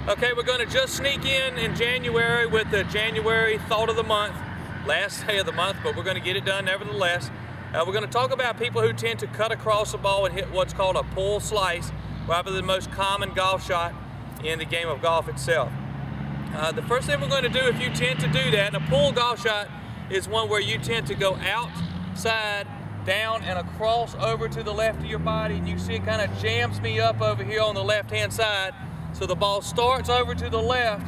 Okay, we're going to just sneak in January with the January Thought of the Month, last day of the month, but we're going to get it done nevertheless. We're going to talk about people who tend to cut across the ball and hit what's called a pull slice, probably the most common golf shot in the game of golf itself. The first thing we're going to do, if you tend to do that, and a pull golf shot is one where you tend to go outside, down, and across over to the left of your body, and you see it kind of jams me up over here on the left-hand side. So the ball starts over to the left,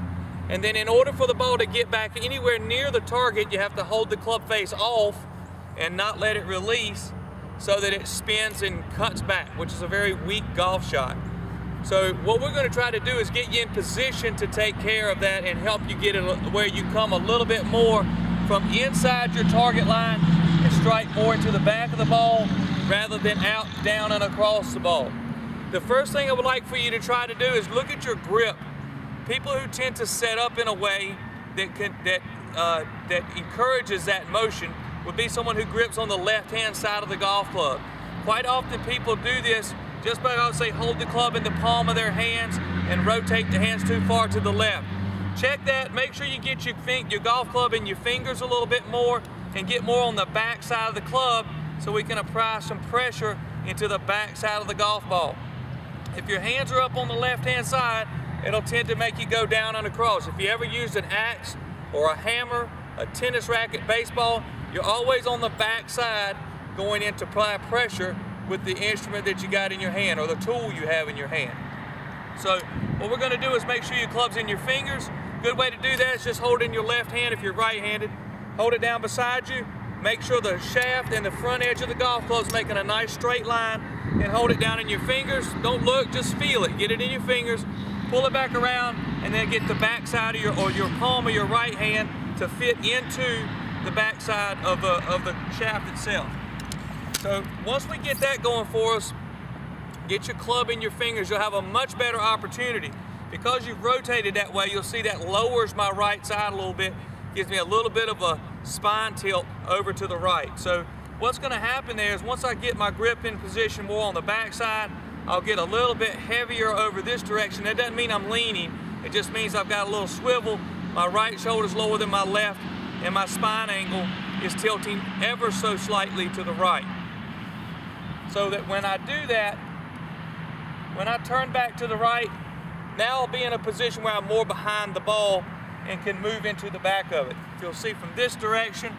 and then in order for the ball to get back anywhere near the target, you have to hold the club face off and not let it release so that it spins and cuts back, which is a very weak golf shot. So what we're going to try to do is get you in position to take care of that and help you get it where you come a little bit more from inside your target line and strike more into the back of the ball rather than out, down, and across the ball. The first thing I would like for you to try to do is look at your grip. People who tend to set up in a way that encourages that motion would be someone who grips on the left-hand side of the golf club. Quite often people do this just by, I would say, hold the club in the palm of their hands and rotate the hands too far to the left. Check that. Make sure you get your golf club in your fingers a little bit more and get more on the back side of the club so we can apply some pressure into the back side of the golf ball. If your hands are up on the left-hand side, it'll tend to make you go down and across. If you ever used an axe or a hammer, a tennis racket, baseball, you're always on the back side going in to apply pressure with the instrument that you got in your hand or the tool you have in your hand. So what we're going to do is make sure your club's in your fingers. Good way to do that is just hold it in your left hand if you're right-handed. Hold it down beside you. Make sure the shaft and the front edge of the golf club's making a nice straight line, and hold it down in your fingers. Don't look, just feel it. Get it in your fingers, pull it back around, and then get the back side of your palm of your right hand to fit into the back side of the shaft itself. So once we get that going for us, get your club in your fingers, you'll have a much better opportunity. Because you've rotated that way, you'll see that lowers my right side a little bit, gives me a little bit of a spine tilt over to the right. So what's going to happen there is once I get my grip in position more on the back side, I'll get a little bit heavier over this direction. That doesn't mean I'm leaning, it just means I've got a little swivel, my right shoulder's lower than my left, and my spine angle is tilting ever so slightly to the right. So that when I do that, when I turn back to the right, now I'll be in a position where I'm more behind the ball and can move into the back of it. If you'll see from this direction,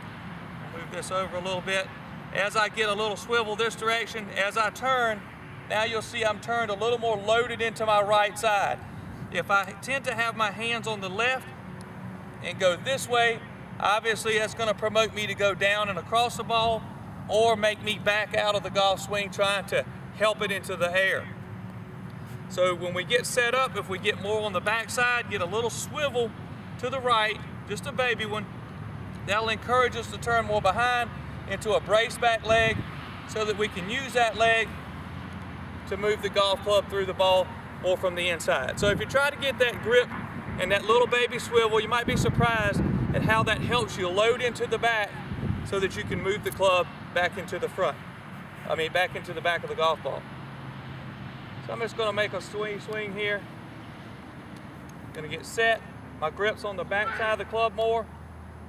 I'll move this over a little bit. As I get a little swivel this direction, as I turn, now you'll see I'm turned a little more loaded into my right side. If I tend to have my hands on the left and go this way, obviously that's going to promote me to go down and across the ball or make me back out of the golf swing trying to help it into the air. So when we get set up, if we get more on the back side, get a little swivel to the right, just a baby one, that'll encourage us to turn more behind into a brace back leg so that we can use that leg to move the golf club through the ball or from the inside. So if you try to get that grip and that little baby swivel, you might be surprised at how that helps you load into the back so that you can move the club back into the front. Back into the back of the golf ball. So I'm just going to make a swing here. Going to get set. My grip's on the back side of the club more.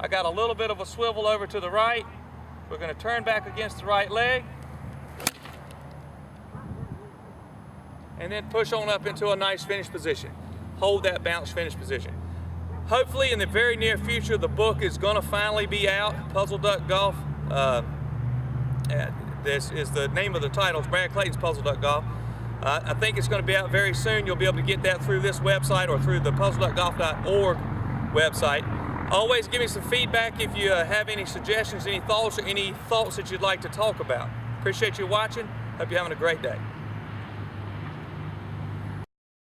I got a little bit of a swivel over to the right. We're going to turn back against the right leg. And then push on up into a nice finish position. Hold that bounce finish position. Hopefully in the very near future the book is going to finally be out, PuzzleDuck Golf. This is the name of the title. It's Brad Clayton's PuzzleDuck Golf. I think it's going to be out very soon. You'll be able to get that through this website or through the PuzzleDuckGolf.org website. Always give me some feedback if you have any suggestions, any thoughts, or any thoughts that you'd like to talk about. Appreciate you watching. Hope you're having a great day.